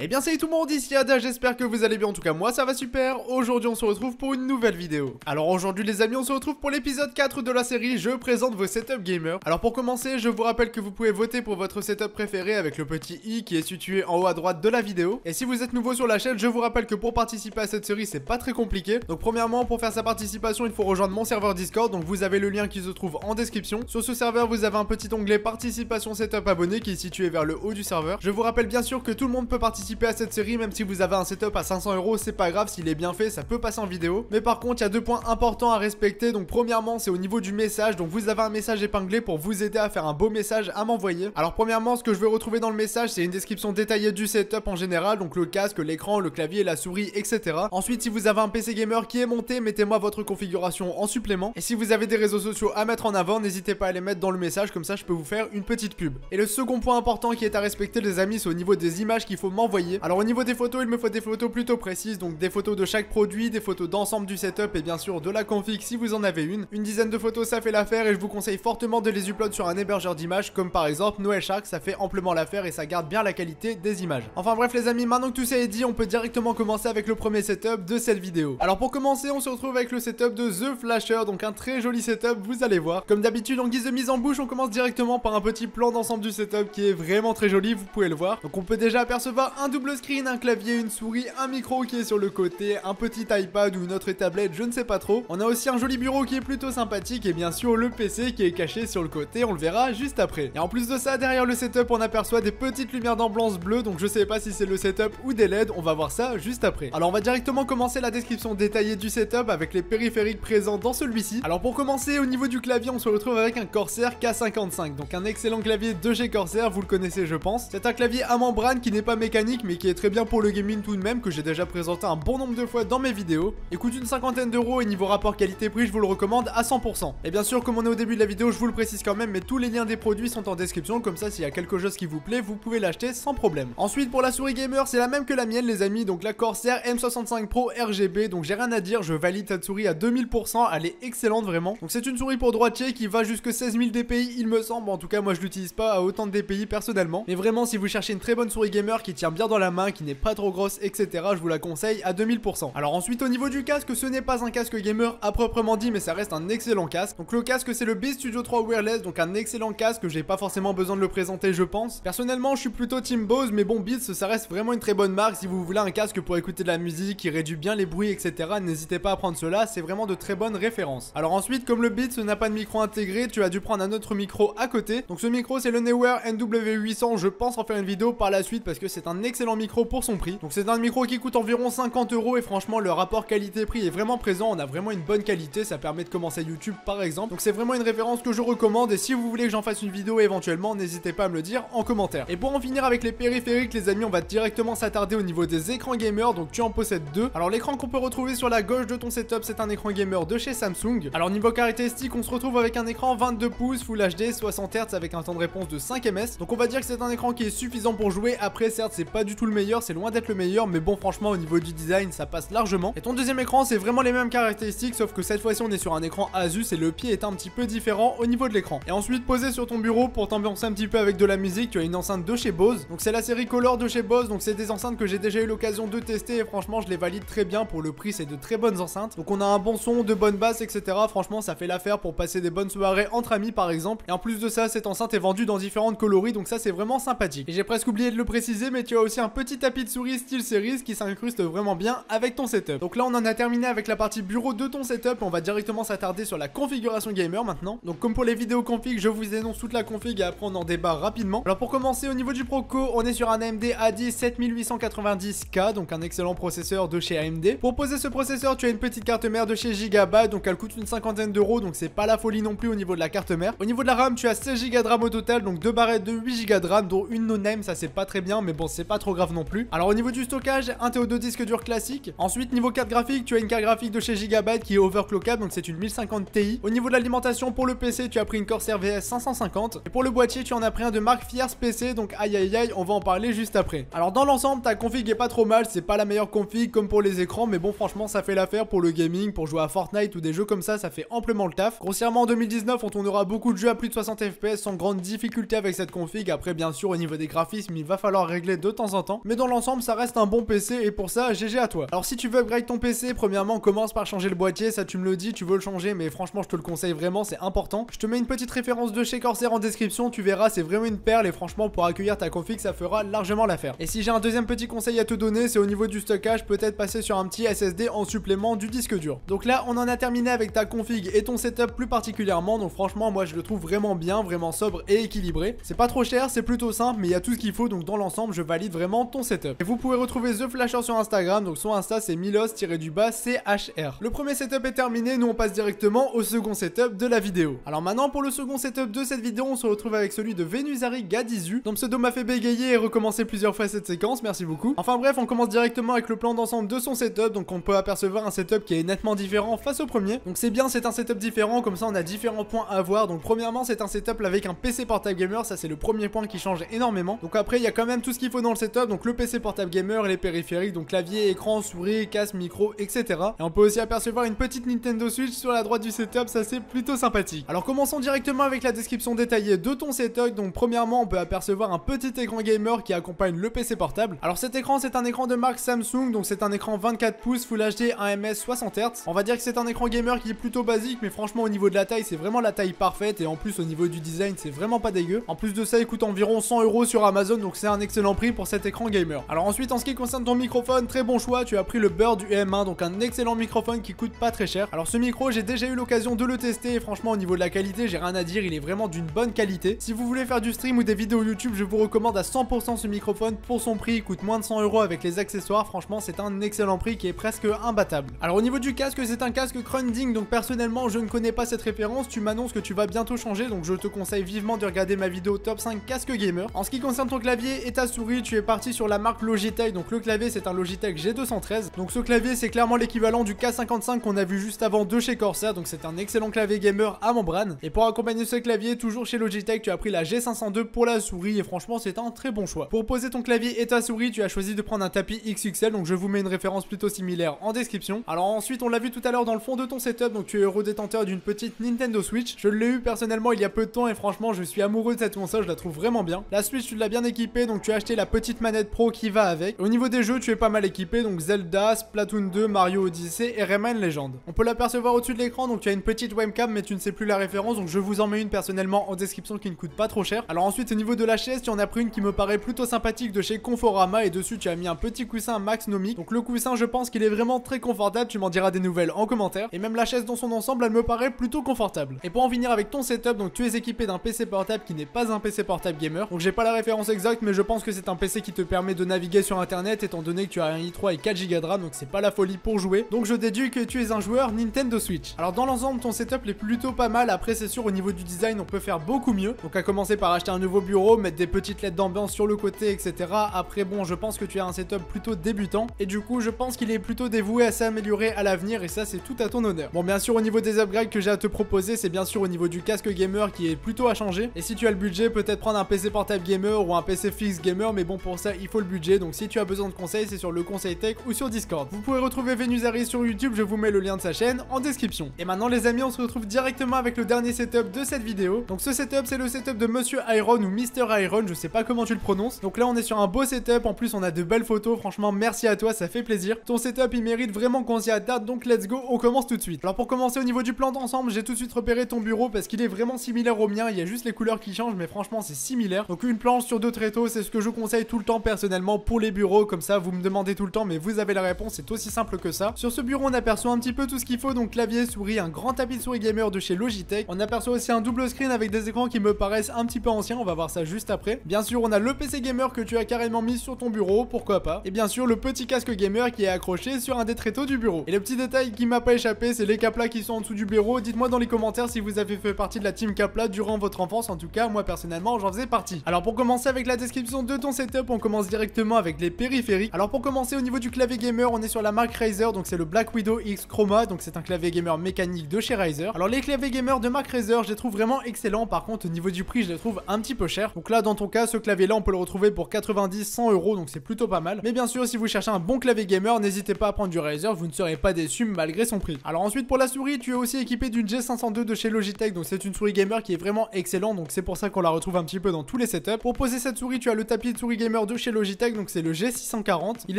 Eh bien salut tout le monde, ici Ada, j'espère que vous allez bien, en tout cas moi ça va super. Aujourd'hui on se retrouve pour une nouvelle vidéo. Alors aujourd'hui les amis, on se retrouve pour l'épisode 4 de la série Je présente vos setups gamers. Alors pour commencer, je vous rappelle que vous pouvez voter pour votre setup préféré avec le petit i qui est situé en haut à droite de la vidéo. Et si vous êtes nouveau sur la chaîne, je vous rappelle que pour participer à cette série c'est pas très compliqué. Donc premièrement, pour faire sa participation, il faut rejoindre mon serveur Discord, donc vous avez le lien qui se trouve en description. Sur ce serveur vous avez un petit onglet participation setup abonné qui est situé vers le haut du serveur. Je vous rappelle bien sûr que tout le monde peut participer à cette série, même si vous avez un setup à 500 €, c'est pas grave, s'il est bien fait, ça peut passer en vidéo. Mais par contre, il y a deux points importants à respecter. Donc premièrement, c'est au niveau du message. Donc vous avez un message épinglé pour vous aider à faire un beau message à m'envoyer. Alors premièrement, ce que je vais retrouver dans le message, c'est une description détaillée du setup en général, donc le casque, l'écran, le clavier, la souris, etc. Ensuite, si vous avez un PC gamer qui est monté, mettez-moi votre configuration en supplément. Et si vous avez des réseaux sociaux à mettre en avant, n'hésitez pas à les mettre dans le message, comme ça je peux vous faire une petite pub. Et le second point important qui est à respecter les amis, c'est au niveau des images qu'il faut m'envoyer. Alors au niveau des photos, il me faut des photos plutôt précises, donc des photos de chaque produit, des photos d'ensemble du setup et bien sûr de la config si vous en avez une. Une dizaine de photos ça fait l'affaire et je vous conseille fortement de les upload sur un hébergeur d'images comme par exemple Noël Shark, ça fait amplement l'affaire et ça garde bien la qualité des images. Enfin bref les amis, maintenant que tout ça est dit, on peut directement commencer avec le premier setup de cette vidéo. Alors pour commencer, on se retrouve avec le setup de The Flasher, donc un très joli setup, vous allez voir. Comme d'habitude en guise de mise en bouche, on commence directement par un petit plan d'ensemble du setup qui est vraiment très joli, vous pouvez le voir. Donc on peut déjà apercevoir un double screen, un clavier, une souris, un micro qui est sur le côté, un petit iPad ou une autre tablette, je ne sais pas trop. On a aussi un joli bureau qui est plutôt sympathique et bien sûr le PC qui est caché sur le côté, on le verra juste après. Et en plus de ça, derrière le setup, on aperçoit des petites lumières d'ambiance bleue, donc je sais pas si c'est le setup ou des LED, on va voir ça juste après. Alors on va directement commencer la description détaillée du setup avec les périphériques présents dans celui-ci. Alors pour commencer, au niveau du clavier, on se retrouve avec un Corsair K55, donc un excellent clavier de chez Corsair, vous le connaissez je pense. C'est un clavier à membrane qui n'est pas mécanique mais qui est très bien pour le gaming tout de même, que j'ai déjà présenté un bon nombre de fois dans mes vidéos. Il coûte une cinquantaine d'euros et niveau rapport qualité-prix, je vous le recommande à 100%. Et bien sûr, comme on est au début de la vidéo, je vous le précise quand même, mais tous les liens des produits sont en description, comme ça s'il y a quelque chose qui vous plaît, vous pouvez l'acheter sans problème. Ensuite, pour la souris gamer, c'est la même que la mienne les amis, donc la Corsair M65 Pro RGB, donc j'ai rien à dire, je valide cette souris à 2000%, elle est excellente vraiment. Donc c'est une souris pour droitier qui va jusque 16 000 dpi il me semble, en tout cas moi je l'utilise pas à autant de dpi personnellement, mais vraiment si vous cherchez une très bonne souris gamer qui tient bien dans la main, qui n'est pas trop grosse, etc., je vous la conseille à 2000%. Alors ensuite au niveau du casque, ce n'est pas un casque gamer à proprement dit, mais ça reste un excellent casque. Donc le casque c'est le Beats Studio 3 Wireless, donc un excellent casque, j'ai pas forcément besoin de le présenter je pense. Personnellement je suis plutôt Team Bose, mais bon Beats ça reste vraiment une très bonne marque. Si vous voulez un casque pour écouter de la musique, qui réduit bien les bruits etc, n'hésitez pas à prendre cela, c'est vraiment de très bonnes références. Alors ensuite comme le Beats n'a pas de micro intégré, tu as dû prendre un autre micro à côté. Donc ce micro c'est le Neewer NW800, je pense en faire une vidéo par la suite parce que c'est un excellent micro pour son prix. Donc c'est un micro qui coûte environ 50 € et franchement le rapport qualité-prix est vraiment présent, on a vraiment une bonne qualité, ça permet de commencer YouTube par exemple. Donc c'est vraiment une référence que je recommande et si vous voulez que j'en fasse une vidéo éventuellement, n'hésitez pas à me le dire en commentaire. Et pour en finir avec les périphériques les amis, on va directement s'attarder au niveau des écrans gamer, donc tu en possèdes deux. Alors l'écran qu'on peut retrouver sur la gauche de ton setup, c'est un écran gamer de chez Samsung. Alors niveau caractéristiques, on se retrouve avec un écran 22 pouces Full HD 60 Hz avec un temps de réponse de 5 ms. Donc on va dire que c'est un écran qui est suffisant pour jouer. Après certes c'est pas du tout le meilleur, c'est loin d'être le meilleur, mais bon franchement au niveau du design ça passe largement. Et ton deuxième écran c'est vraiment les mêmes caractéristiques, sauf que cette fois-ci on est sur un écran Asus et le pied est un petit peu différent au niveau de l'écran. Et ensuite posé sur ton bureau pour t'ambiancer un petit peu avec de la musique, tu as une enceinte de chez Bose. Donc c'est la série Color de chez Bose, donc c'est des enceintes que j'ai déjà eu l'occasion de tester et franchement je les valide très bien. Pour le prix c'est de très bonnes enceintes. Donc on a un bon son, de bonnes basses etc, franchement ça fait l'affaire pour passer des bonnes soirées entre amis par exemple. Et en plus de ça, cette enceinte est vendue dans différentes coloris, donc ça c'est vraiment sympathique. Et j'ai presque oublié de le préciser, mais tu as aussi un petit tapis de souris style Series qui s'incruste vraiment bien avec ton setup. Donc là on en a terminé avec la partie bureau de ton setup, on va directement s'attarder sur la configuration gamer maintenant. Donc comme pour les vidéos config, je vous énonce toute la config et après on en débat rapidement. Alors pour commencer au niveau du Proco, on est sur un AMD A10 7890K, donc un excellent processeur de chez AMD. Pour poser ce processeur, tu as une petite carte mère de chez Gigabyte, donc elle coûte une cinquantaine d'euros, donc c'est pas la folie non plus au niveau de la carte mère. Au niveau de la RAM, tu as 16 Go de RAM au total, donc deux barrettes de 8 Go de RAM, dont une no-name, ça c'est pas très bien, mais bon c'est pas trop grave non plus. Alors au niveau du stockage, un TO2 disque dur classique. Ensuite niveau carte graphique, tu as une carte graphique de chez Gigabyte qui est overclockable, donc c'est une 1050 Ti. Au niveau de l'alimentation pour le PC, tu as pris une Corsair VS 550. Et pour le boîtier, tu en as pris un de marque Fierce PC, donc aïe aïe aïe, on va en parler juste après. Alors dans l'ensemble, ta config est pas trop mal, c'est pas la meilleure config comme pour les écrans, mais bon franchement ça fait l'affaire pour le gaming, pour jouer à Fortnite ou des jeux comme ça fait amplement le taf. Grossièrement en 2019, on tournera beaucoup de jeux à plus de 60 FPS sans grande difficulté avec cette config. Après bien sûr au niveau des graphismes, il va falloir régler de temps temps en temps, mais dans l'ensemble ça reste un bon PC et pour ça GG à toi. Alors si tu veux upgrade ton PC, premièrement commence par changer le boîtier, ça tu me le dis, tu veux le changer, mais franchement je te le conseille vraiment, c'est important. Je te mets une petite référence de chez Corsair en description, tu verras, c'est vraiment une perle et franchement pour accueillir ta config ça fera largement l'affaire. Et si j'ai un deuxième petit conseil à te donner, c'est au niveau du stockage, peut-être passer sur un petit SSD en supplément du disque dur. Donc là on en a terminé avec ta config et ton setup plus particulièrement, donc franchement moi je le trouve vraiment bien, vraiment sobre et équilibré. C'est pas trop cher, c'est plutôt simple, mais il y a tout ce qu'il faut, donc dans l'ensemble je valide vraiment ton setup. Et vous pouvez retrouver The Flasher sur Instagram, donc son Insta c'est Milos-CHR. Le premier setup est terminé, nous on passe directement au second setup de la vidéo. Alors maintenant pour le second setup de cette vidéo, on se retrouve avec celui de Venusari Gadizu. Ton pseudo m'a fait bégayer et recommencer plusieurs fois cette séquence, merci beaucoup. Enfin bref, on commence directement avec le plan d'ensemble de son setup, donc on peut apercevoir un setup qui est nettement différent face au premier. Donc c'est bien, c'est un setup différent, comme ça on a différents points à voir. Donc premièrement c'est un setup avec un PC portable gamer, ça c'est le premier point qui change énormément. Donc après il y a quand même tout ce qu'il faut dans le setup, donc le PC portable gamer, les périphériques, donc clavier, écran, souris, casque, micro, etc. Et on peut aussi apercevoir une petite Nintendo Switch sur la droite du setup, ça c'est plutôt sympathique. Alors commençons directement avec la description détaillée de ton setup. Donc premièrement on peut apercevoir un petit écran gamer qui accompagne le PC portable. Alors cet écran c'est un écran de marque Samsung, donc c'est un écran 24 pouces Full HD 1ms 60 Hz. On va dire que c'est un écran gamer qui est plutôt basique, mais franchement au niveau de la taille c'est vraiment la taille parfaite, et en plus au niveau du design c'est vraiment pas dégueu. En plus de ça il coûte environ 100 € sur Amazon, donc c'est un excellent prix pour cet écran gamer. Alors ensuite en ce qui concerne ton microphone, très bon choix, tu as pris le Bird UM1, donc un excellent microphone qui coûte pas très cher. Alors ce micro j'ai déjà eu l'occasion de le tester et franchement au niveau de la qualité j'ai rien à dire, il est vraiment d'une bonne qualité. Si vous voulez faire du stream ou des vidéos YouTube, je vous recommande à 100% ce microphone. Pour son prix il coûte moins de 100 € avec les accessoires, franchement c'est un excellent prix qui est presque imbattable. Alors au niveau du casque, c'est un casque Grundig, donc personnellement je ne connais pas cette référence, tu m'annonces que tu vas bientôt changer, donc je te conseille vivement de regarder ma vidéo top 5 casque gamer. En ce qui concerne ton clavier et ta souris, tu es parti sur la marque Logitech, donc le clavier c'est un Logitech G213, donc ce clavier c'est clairement l'équivalent du K55 qu'on a vu juste avant de chez Corsair, donc c'est un excellent clavier gamer à membrane. Et pour accompagner ce clavier, toujours chez Logitech, tu as pris la G502 pour la souris et franchement c'est un très bon choix. Pour poser ton clavier et ta souris, tu as choisi de prendre un tapis XXL, donc je vous mets une référence plutôt similaire en description. Alors ensuite on l'a vu tout à l'heure dans le fond de ton setup, donc tu es heureux détenteur d'une petite Nintendo Switch. Je l'ai eu personnellement il y a peu de temps et franchement je suis amoureux de cette console, je la trouve vraiment bien. La Switch tu l'as bien équipée, donc tu as acheté la petite manette pro qui va avec. Au niveau des jeux tu es pas mal équipé, donc Zelda, Splatoon 2, Mario Odyssey et Rayman Legend. On peut l'apercevoir au-dessus de l'écran, donc tu as une petite webcam mais tu ne sais plus la référence, donc je vous en mets une personnellement en description qui ne coûte pas trop cher. Alors ensuite au niveau de la chaise tu en as pris une qui me paraît plutôt sympathique de chez Conforama, et dessus tu as mis un petit coussin Max Nomic. Donc le coussin je pense qu'il est vraiment très confortable, tu m'en diras des nouvelles en commentaire. Et même la chaise dans son ensemble elle me paraît plutôt confortable. Et pour en finir avec ton setup, donc tu es équipé d'un PC portable qui n'est pas un PC portable gamer, donc j'ai pas la référence exacte mais je pense que c'est un PC qui te permet de naviguer sur internet étant donné que tu as un i3 et 4 Go de RAM, donc c'est pas la folie pour jouer, donc je déduis que tu es un joueur Nintendo Switch. Alors dans l'ensemble ton setup est plutôt pas mal, après c'est sûr au niveau du design on peut faire beaucoup mieux, donc à commencer par acheter un nouveau bureau, mettre des petites LED d'ambiance sur le côté etc. Après bon je pense que tu as un setup plutôt débutant et du coup je pense qu'il est plutôt dévoué à s'améliorer à l'avenir, et ça c'est tout à ton honneur. Bon bien sûr au niveau des upgrades que j'ai à te proposer, c'est bien sûr au niveau du casque gamer qui est plutôt à changer, et si tu as le budget peut-être prendre un PC portable gamer ou un PC fixe gamer, mais bon pour ça il faut le budget, donc si tu as besoin de conseils c'est sur le Conseil Tech ou sur Discord. Vous pouvez retrouver Venusari sur YouTube, je vous mets le lien de sa chaîne en description. Et maintenant les amis on se retrouve directement avec le dernier setup de cette vidéo. Donc ce setup c'est le setup de Monsieur Iron ou Mr Iron, je sais pas comment tu le prononces. Donc là on est sur un beau setup, en plus on a de belles photos, franchement merci à toi, ça fait plaisir. Ton setup il mérite vraiment qu'on s'y attarde, donc let's go, on commence tout de suite. Alors pour commencer au niveau du plan d'ensemble, j'ai tout de suite repéré ton bureau parce qu'il est vraiment similaire au mien, il y a juste les couleurs qui changent mais franchement c'est similaire. Donc une planche sur 2 tréteaux, c'est ce que je conseille tout le temps personnellement pour les bureaux, comme ça vous me demandez tout le temps mais vous avez la réponse, c'est aussi simple que ça. Sur ce bureau on aperçoit un petit peu tout ce qu'il faut, donc clavier, souris, un grand tapis de souris gamer de chez Logitech. On aperçoit aussi un double screen avec des écrans qui me paraissent un petit peu anciens, on va voir ça juste après. Bien sûr on a le PC gamer que tu as carrément mis sur ton bureau, pourquoi pas. Et bien sûr le petit casque gamer qui est accroché sur un des tréteaux du bureau. Et le petit détail qui m'a pas échappé, c'est les caplas qui sont en dessous du bureau. Dites-moi dans les commentaires si vous avez fait partie de la team capla durant votre enfance, en tout cas moi personnellement j'en faisais partie. Alors pour commencer avec la description de ton setup, on commence directement avec les périphériques. Alors pour commencer au niveau du clavier gamer, on est sur la marque Razer, donc c'est le Black Widow X Chroma, donc c'est un clavier gamer mécanique de chez Razer. Alors les claviers gamer de marque Razer, je les trouve vraiment excellents, par contre au niveau du prix je les trouve un petit peu chers. Donc là dans ton cas, ce clavier là on peut le retrouver pour 90-100 €, donc c'est plutôt pas mal. Mais bien sûr si vous cherchez un bon clavier gamer, n'hésitez pas à prendre du Razer, vous ne serez pas déçus malgré son prix. Alors ensuite pour la souris, tu es aussi équipé d'une G502 de chez Logitech, donc c'est une souris gamer qui est vraiment excellente, donc c'est pour ça qu'on la retrouve un petit peu dans tous les setups. Pour poser cette souris, tu as le tapis de souris gamer gamer de chez Logitech, donc c'est le G640. Il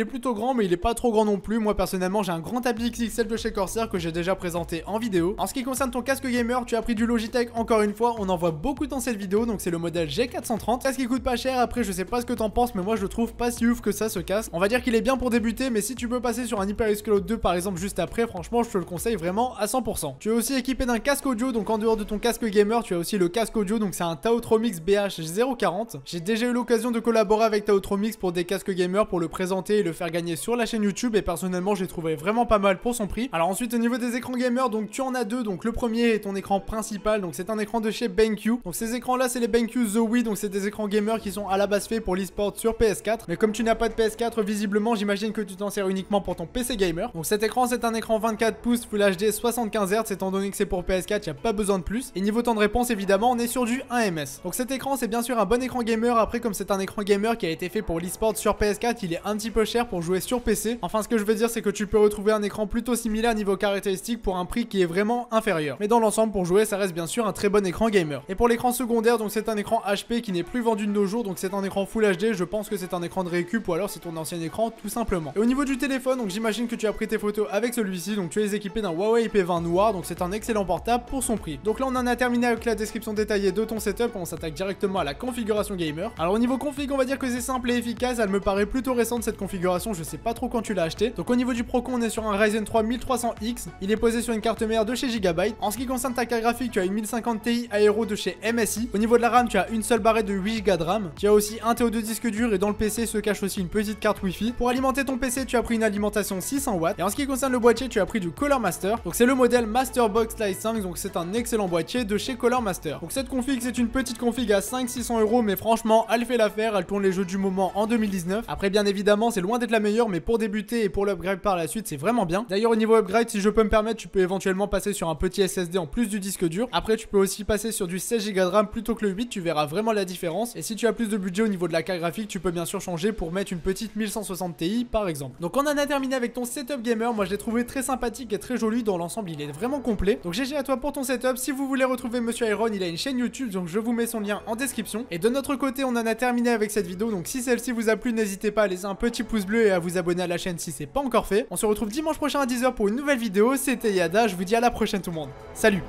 est plutôt grand mais il est pas trop grand non plus. Moi personnellement j'ai un grand tapis XXL de chez Corsair que j'ai déjà présenté en vidéo. En ce qui concerne ton casque gamer, tu as pris du Logitech encore une fois, on en voit beaucoup dans cette vidéo, donc c'est le modèle G430. Casque qui coûte pas cher, après je sais pas ce que t'en penses mais moi je le trouve pas si ouf que ça ce casque. On va dire qu'il est bien pour débuter, mais si tu peux passer sur un HyperX Cloud 2 par exemple juste après, franchement je te le conseille vraiment à 100%. Tu es aussi équipé d'un casque audio, donc en dehors de ton casque gamer tu as aussi le casque audio, donc c'est un Taotromix BH040. J'ai déjà eu l'occasion de collaborer avec Taotromix pour des casques gamer pour le présenter et le faire gagner sur la chaîne YouTube, et personnellement j'ai trouvé vraiment pas mal pour son prix. Alors ensuite au niveau des écrans gamer, donc tu en as deux, donc le premier est ton écran principal, donc c'est un écran de chez BenQ. Donc ces écrans là c'est les BenQ Zowie, donc c'est des écrans gamer qui sont à la base faits pour l'e-sport sur PS4, mais comme tu n'as pas de PS4 visiblement j'imagine que tu t'en sers uniquement pour ton PC gamer. Donc cet écran c'est un écran 24 pouces Full HD 75 Hz, étant donné que c'est pour PS4 il n'y a pas besoin de plus. Et niveau temps de réponse évidemment on est sur du 1 ms. Donc cet écran c'est bien sûr un bon écran gamer, après comme c'est un écran gamer qui a été fait pour l'e-sport sur PS4 il est un petit peu cher pour jouer sur PC. Enfin ce que je veux dire c'est que tu peux retrouver un écran plutôt similaire niveau caractéristiques pour un prix qui est vraiment inférieur. Mais dans l'ensemble pour jouer ça reste bien sûr un très bon écran gamer. Et pour l'écran secondaire, donc c'est un écran HP qui n'est plus vendu de nos jours, donc c'est un écran Full HD, je pense que c'est un écran de récup ou alors c'est ton ancien écran tout simplement. Et au niveau du téléphone, donc j'imagine que tu as pris tes photos avec celui-ci, donc tu es équipé d'un Huawei P20 noir, donc c'est un excellent portable pour son prix. Donc là on en a terminé avec la description détaillée de ton setup, on s'attaque directement à la configuration gamer. Alors au niveau config on va dire que c'est simple et efficace, elle me paraît plutôt récente cette configuration, je sais pas trop quand tu l'as acheté. Donc au niveau du Procon on est sur un Ryzen 3 1300X, il est posé sur une carte mère de chez Gigabyte. En ce qui concerne ta carte graphique, tu as une 1050 Ti Aero de chez MSI. Au niveau de la RAM, tu as une seule barrette de 8 Go de RAM. Tu as aussi un TO2 disque dur et dans le PC se cache aussi une petite carte Wi-Fi. Pour alimenter ton PC, tu as pris une alimentation 600 watts. Et en ce qui concerne le boîtier, tu as pris du Color Master. Donc c'est le modèle Masterbox Slide 5, donc c'est un excellent boîtier de chez Color Master. Donc cette config, c'est une petite config à 500-600 €, mais franchement, elle fait l'affaire, elle tourne les jeux du moment en 2019. Après bien évidemment, c'est loin d'être la meilleure, mais pour débuter et pour l'upgrade par la suite, c'est vraiment bien. D'ailleurs au niveau upgrade, si je peux me permettre, tu peux éventuellement passer sur un petit SSD en plus du disque dur. Après tu peux aussi passer sur du 16 Go de RAM plutôt que le 8, tu verras vraiment la différence. Et si tu as plus de budget au niveau de la carte graphique, tu peux bien sûr changer pour mettre une petite 1160 Ti par exemple. Donc on en a terminé avec ton setup gamer, moi je l'ai trouvé très sympathique et très joli, dans l'ensemble il est vraiment complet. Donc GG à toi pour ton setup. Si vous voulez retrouver Monsieur Iron, il a une chaîne YouTube, donc je vous mets son lien en description. Et de notre côté on en a terminé avec cette vidéo, donc si celle-ci vous a plu, n'hésitez pas à laisser un petit pouce bleu et à vous abonner à la chaîne si c'est pas encore fait. On se retrouve dimanche prochain à 10 h pour une nouvelle vidéo. C'était Yada, je vous dis à la prochaine tout le monde. Salut.